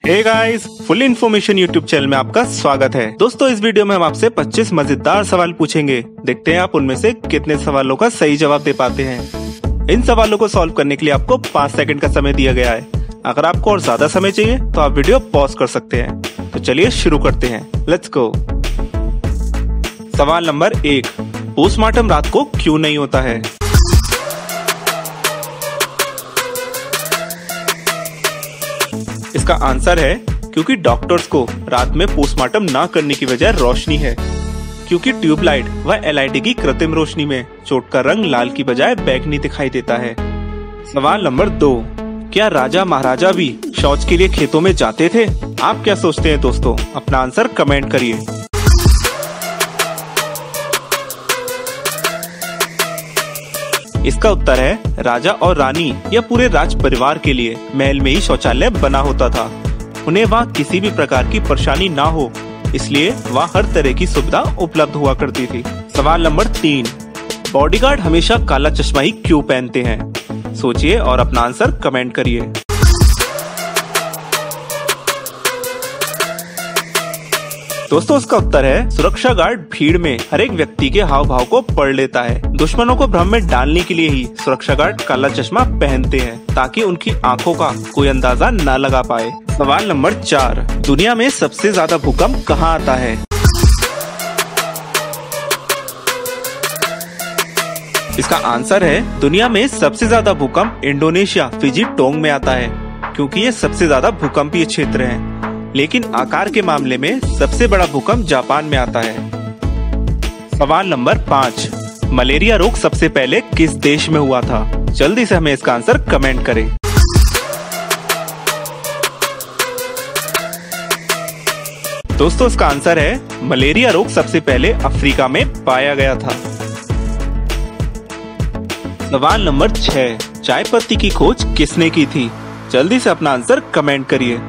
हे guys, full information YouTube channel में आपका स्वागत है। दोस्तों, इस वीडियो में हम आपसे 25 मजेदार सवाल पूछेंगे। देखते हैं आप उनमें से कितने सवालों का सही जवाब दे पाते हैं। इन सवालों को सॉल्व करने के लिए आपको 5 सेकंड का समय दिया गया है। अगर आपको और ज्यादा समय चाहिए तो आप वीडियो पॉज कर सकते हैं। तो चलिए शुरू करते हैं, लेट्स गो। सवाल नंबर 1, पोस्टमार्टम रात को क्यों नहीं होता है? इसका आंसर है क्योंकि डॉक्टर्स को रात में पोस्टमार्टम ना करने की वजह रोशनी है, क्योंकि ट्यूबलाइट व एलईडी की कृत्रिम रोशनी में चोट का रंग लाल की बजाय बैंगनी दिखाई देता है। सवाल नंबर 2, क्या राजा महाराजा भी शौच के लिए खेतों में जाते थे? आप क्या सोचते हैं दोस्तों? अपना आंसर कमेंट करिए। इसका उत्तर है राजा और रानी या पूरे राज परिवार के लिए महल में ही शौचालय बना होता था। उन्हें वहाँ किसी भी प्रकार की परेशानी ना हो, इसलिए वहाँ हर तरह की सुविधा उपलब्ध हुआ करती थी। सवाल नंबर 3, बॉडीगार्ड हमेशा काला चश्मा ही क्यों पहनते हैं? सोचिए और अपना आंसर कमेंट करिए। दोस्तों, इसका उत्तर है सुरक्षा गार्ड भीड़ में हर एक व्यक्ति के हाव भाव को पढ़ लेता है। दुश्मनों को भ्रम में डालने के लिए ही सुरक्षा गार्ड काला चश्मा पहनते हैं, ताकि उनकी आंखों का कोई अंदाजा न लगा पाए। सवाल नंबर 4, दुनिया में सबसे ज्यादा भूकंप कहाँ आता है? इसका आंसर है दुनिया में सबसे ज्यादा भूकंप इंडोनेशिया फिजी टोंग में आता है, क्योंकि ये सबसे ज्यादा भूकंपीय क्षेत्र है। लेकिन आकार के मामले में सबसे बड़ा भूकंप जापान में आता है। सवाल नंबर 5, मलेरिया रोग सबसे पहले किस देश में हुआ था? जल्दी से हमें इसका आंसर कमेंट करें। दोस्तों, इसका आंसर है मलेरिया रोग सबसे पहले अफ्रीका में पाया गया था। सवाल नंबर 6, चाय पत्ती की खोज किसने की थी? जल्दी से अपना आंसर कमेंट करिए।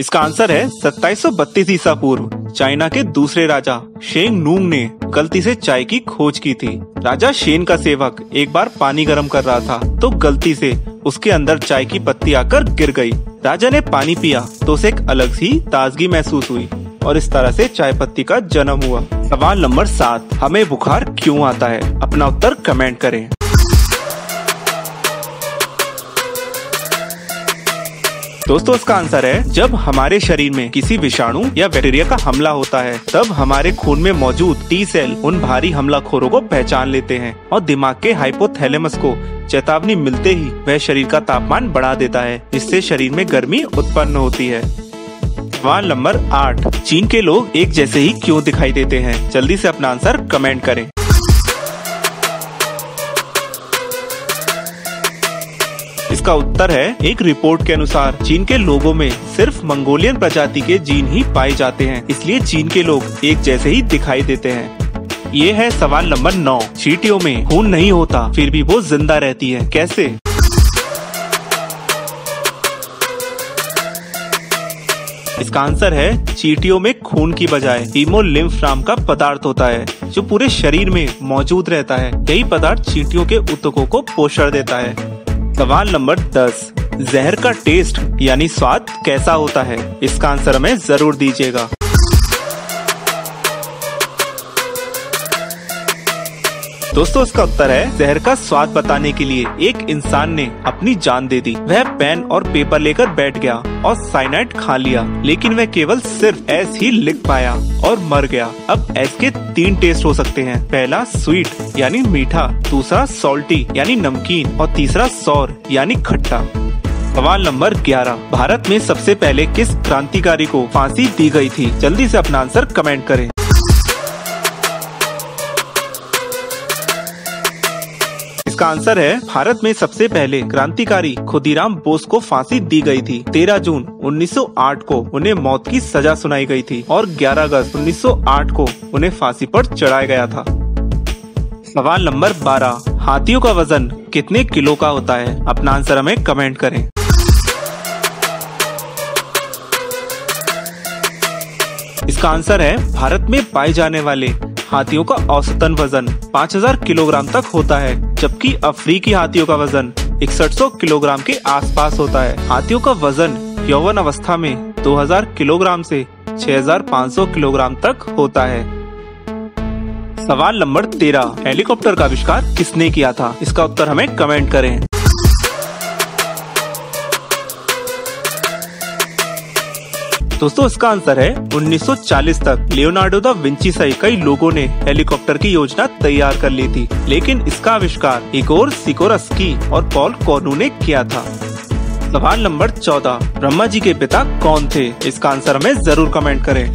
इसका आंसर है 2732 ईसा पूर्व चाइना के दूसरे राजा शेंग नूंग ने गलती से चाय की खोज की थी। राजा शेन का सेवक एक बार पानी गर्म कर रहा था तो गलती से उसके अंदर चाय की पत्ती आकर गिर गई। राजा ने पानी पिया तो उसे एक अलग सी ताजगी महसूस हुई और इस तरह से चाय पत्ती का जन्म हुआ। सवाल नंबर 7, हमें बुखार क्यों आता है? अपना उत्तर कमेंट करें। दोस्तों, इसका आंसर है जब हमारे शरीर में किसी विषाणु या बैक्टीरिया का हमला होता है, तब हमारे खून में मौजूद टी सेल उन भारी हमलाखोरों को पहचान लेते हैं और दिमाग के हाइपोथैलेमस को चेतावनी मिलते ही वह शरीर का तापमान बढ़ा देता है, जिससे शरीर में गर्मी उत्पन्न होती है। सवाल नंबर 8, चीन के लोग एक जैसे ही क्यों दिखाई देते हैं? जल्दी से अपना आंसर कमेंट करें। इसका उत्तर है एक रिपोर्ट के अनुसार चीन के लोगों में सिर्फ मंगोलियन प्रजाति के जीन ही पाए जाते हैं, इसलिए चीन के लोग एक जैसे ही दिखाई देते हैं। ये है सवाल नंबर 9, चींटियों में खून नहीं होता फिर भी वो जिंदा रहती है, कैसे? इसका आंसर है चींटियों में खून की बजाय हीमोलिम्फ नाम का पदार्थ होता है, जो पूरे शरीर में मौजूद रहता है। यही पदार्थ चींटियों के ऊतकों को पोषण देता है। सवाल नंबर 10, जहर का टेस्ट यानी स्वाद कैसा होता है? इसका आंसर हमें जरूर दीजिएगा। दोस्तों, इसका उत्तर है जहर का स्वाद बताने के लिए एक इंसान ने अपनी जान दे दी। वह पेन और पेपर लेकर बैठ गया और साइनाइड खा लिया, लेकिन वह केवल सिर्फ एस ही लिख पाया और मर गया। अब एस के 3 टेस्ट हो सकते हैं। पहला स्वीट यानी मीठा, दूसरा सॉल्टी यानी नमकीन और तीसरा सौर यानी खट्टा। सवाल नंबर 11, भारत में सबसे पहले किस क्रांतिकारी को फांसी दी गई थी? जल्दी से अपना आंसर कमेंट करें। इसका आंसर है भारत में सबसे पहले क्रांतिकारी खुदीराम बोस को फांसी दी गई थी। 13 जून 1908 को उन्हें मौत की सजा सुनाई गई थी और 11 अगस्त 1908 को उन्हें फांसी पर चढ़ाया गया था। सवाल नंबर 12, हाथियों का वजन कितने किलो का होता है? अपना आंसर हमें कमेंट करें। इसका आंसर है भारत में पाए जाने वाले हाथियों का औसतन वजन 5000 किलोग्राम तक होता है, जबकि अफ्रीकी हाथियों का वजन 6100 किलोग्राम के आसपास होता है। हाथियों का वजन यौवन अवस्था में 2000 किलोग्राम से 6500 किलोग्राम तक होता है। सवाल नंबर 13, हेलीकॉप्टर का आविष्कार किसने किया था? इसका उत्तर हमें कमेंट करें। दोस्तों इसका आंसर है 1940 तक लियोनार्डो दा विंची सहित कई लोगों ने हेलीकॉप्टर की योजना तैयार कर ली थी, लेकिन इसका आविष्कार इगोर सिकोरस्की और पॉल कॉर्नू ने किया था। सवाल नंबर 14, ब्रह्मा जी के पिता कौन थे? इसका आंसर हमें जरूर कमेंट करें।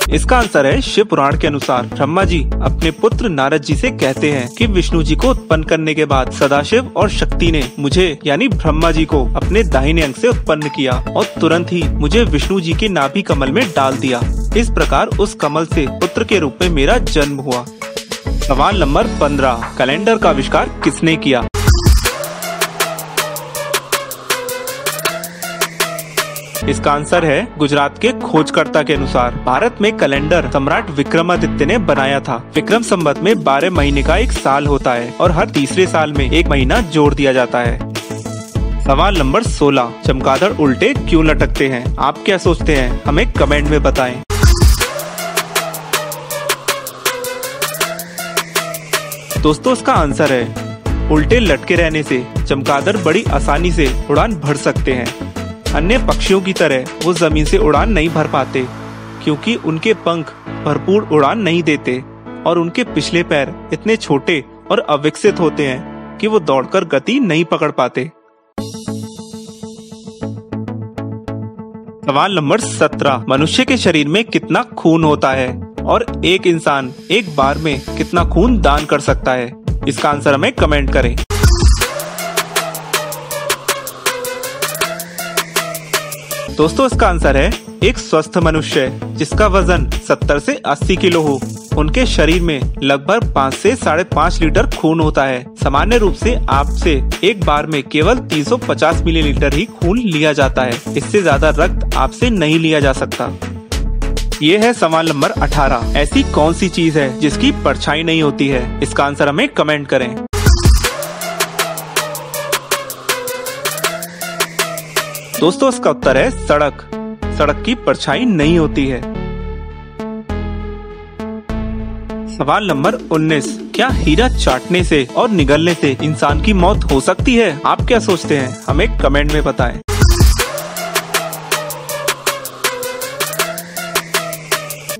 इसका आंसर है शिव पुराण के अनुसार ब्रह्मा जी अपने पुत्र नारद जी से कहते हैं कि विष्णु जी को उत्पन्न करने के बाद सदाशिव और शक्ति ने मुझे यानी ब्रह्मा जी को अपने दाहिने अंग से उत्पन्न किया और तुरंत ही मुझे विष्णु जी के नाभि कमल में डाल दिया। इस प्रकार उस कमल से पुत्र के रूप में मेरा जन्म हुआ। सवाल नंबर 15, कैलेंडर का आविष्कार किसने किया? इसका आंसर है गुजरात के खोजकर्ता के अनुसार भारत में कैलेंडर सम्राट विक्रमादित्य ने बनाया था। विक्रम संवत में 12 महीने का एक साल होता है और हर तीसरे साल में एक महीना जोड़ दिया जाता है। सवाल नंबर 16, चमगादड़ उल्टे क्यों लटकते हैं? आप क्या सोचते हैं? हमें कमेंट में बताएं। दोस्तों इसका आंसर है उल्टे लटके रहने से चमगादड़ बड़ी आसानी से उड़ान भर सकते हैं। अन्य पक्षियों की तरह वो जमीन से उड़ान नहीं भर पाते क्योंकि उनके पंख भरपूर उड़ान नहीं देते और उनके पिछले पैर इतने छोटे और अविकसित होते हैं कि वो दौड़कर गति नहीं पकड़ पाते। सवाल नंबर 17, मनुष्य के शरीर में कितना खून होता है और एक इंसान एक बार में कितना खून दान कर सकता है? इसका आंसर हमें कमेंट करें। दोस्तों इसका आंसर है एक स्वस्थ मनुष्य जिसका वजन 70 से 80 किलो हो, उनके शरीर में लगभग 5 से 5.5 लीटर खून होता है। सामान्य रूप से आपसे एक बार में केवल 350 मिलीलीटर ही खून लिया जाता है, इससे ज्यादा रक्त आपसे नहीं लिया जा सकता। ये है सवाल नंबर 18, ऐसी कौन सी चीज है जिसकी परछाई नहीं होती है? इसका आंसर हमें कमेंट करें। दोस्तों इसका उत्तर है सड़क। सड़क की परछाई नहीं होती है। सवाल नंबर 19, क्या हीरा चाटने से और निगलने से इंसान की मौत हो सकती है? आप क्या सोचते हैं? हमें कमेंट में बताएं।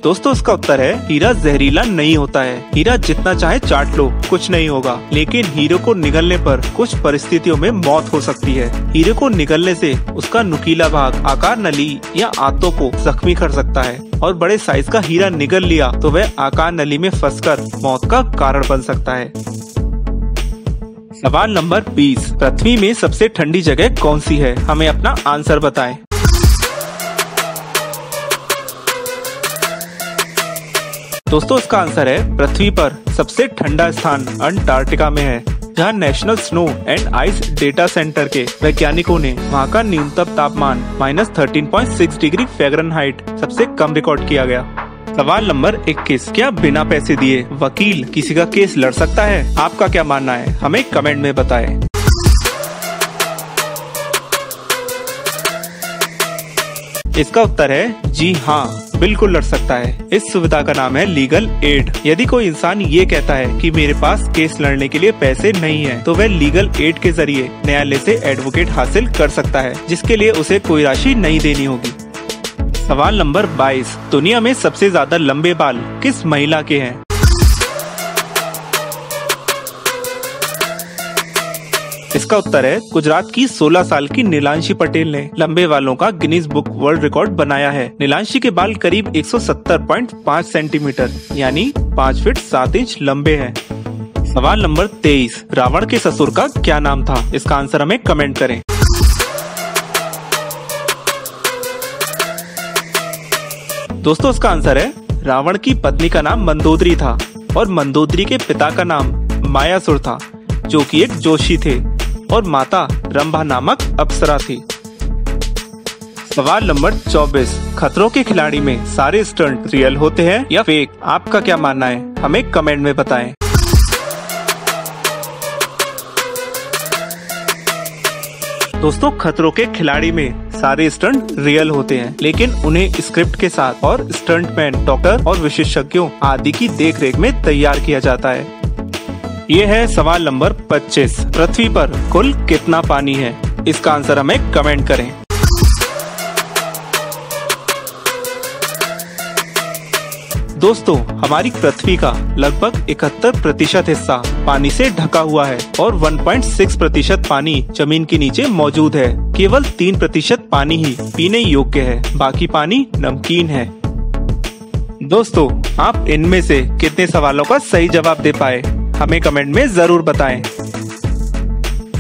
दोस्तों इसका उत्तर है हीरा जहरीला नहीं होता है। हीरा जितना चाहे चाट लो कुछ नहीं होगा, लेकिन हीरे को निगलने पर कुछ परिस्थितियों में मौत हो सकती है। हीरे को निगलने से उसका नुकीला भाग आकार नली या आंतों को जख्मी कर सकता है और बड़े साइज का हीरा निगल लिया तो वह आकार नली में फंसकर मौत का कारण बन सकता है। सवाल नंबर 20, पृथ्वी में सबसे ठंडी जगह कौन सी है? हमें अपना आंसर बताएं। दोस्तों इसका आंसर है पृथ्वी पर सबसे ठंडा स्थान अंटार्कटिका में है, जहां national snow and ice data centre के वैज्ञानिकों ने वहां का न्यूनतम तापमान -13.6 डिग्री फ़ारेनहाइट सबसे कम रिकॉर्ड किया गया। सवाल नंबर 21, क्या बिना पैसे दिए वकील किसी का केस लड़ सकता है? आपका क्या मानना है? हमें कमेंट में बताएं। इसका उत्तर है जी हाँ, बिल्कुल लड़ सकता है। इस सुविधा का नाम है लीगल एड। यदि कोई इंसान ये कहता है कि मेरे पास केस लड़ने के लिए पैसे नहीं है, तो वह लीगल एड के जरिए न्यायालय से एडवोकेट हासिल कर सकता है, जिसके लिए उसे कोई राशि नहीं देनी होगी। सवाल नंबर 22, दुनिया में सबसे ज्यादा लंबे बाल किस महिला के हैं? इसका उत्तर है गुजरात की 16 साल की नीलांशी पटेल ने लंबे बालों का गिनीज बुक वर्ल्ड रिकॉर्ड बनाया है। नीलांशी के बाल करीब 170.5 सेंटीमीटर यानी 5 फीट 7 इंच लंबे हैं। सवाल नंबर 23, रावण के ससुर का क्या नाम था? इसका आंसर हमें कमेंट करें। दोस्तों इसका आंसर है रावण की पत्नी का नाम मंदोदरी था और मंदोदरी के पिता का नाम मायासुर था, जो कि एक जोशी थे, और माता रंभा नामक अप्सरा थी। सवाल नंबर 24, खतरों के खिलाड़ी में सारे स्टंट रियल होते हैं या फेक? आपका क्या मानना है, हमें कमेंट में बताएं। दोस्तों, खतरों के खिलाड़ी में सारे स्टंट रियल होते हैं, लेकिन उन्हें स्क्रिप्ट के साथ और स्टंटमैन, डॉक्टर और विशेषज्ञों आदि की देखरेख में तैयार किया जाता है। ये है सवाल नंबर 25, पृथ्वी पर कुल कितना पानी है? इसका आंसर हमें कमेंट करें। दोस्तों, हमारी पृथ्वी का लगभग 71% हिस्सा पानी से ढका हुआ है और 1.6% पानी जमीन के नीचे मौजूद है। केवल 3% पानी ही पीने योग्य है, बाकी पानी नमकीन है। दोस्तों, आप इनमें से कितने सवालों का सही जवाब दे पाए, हमें कमेंट में जरूर बताएं।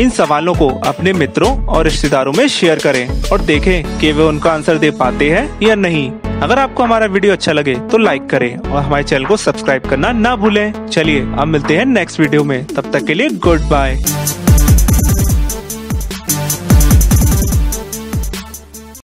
इन सवालों को अपने मित्रों और रिश्तेदारों में शेयर करें और देखें कि वे उनका आंसर दे पाते हैं या नहीं। अगर आपको हमारा वीडियो अच्छा लगे तो लाइक करें और हमारे चैनल को सब्सक्राइब करना ना भूलें। चलिए अब मिलते हैं नेक्स्ट वीडियो में, तब तक के लिए गुड बाय।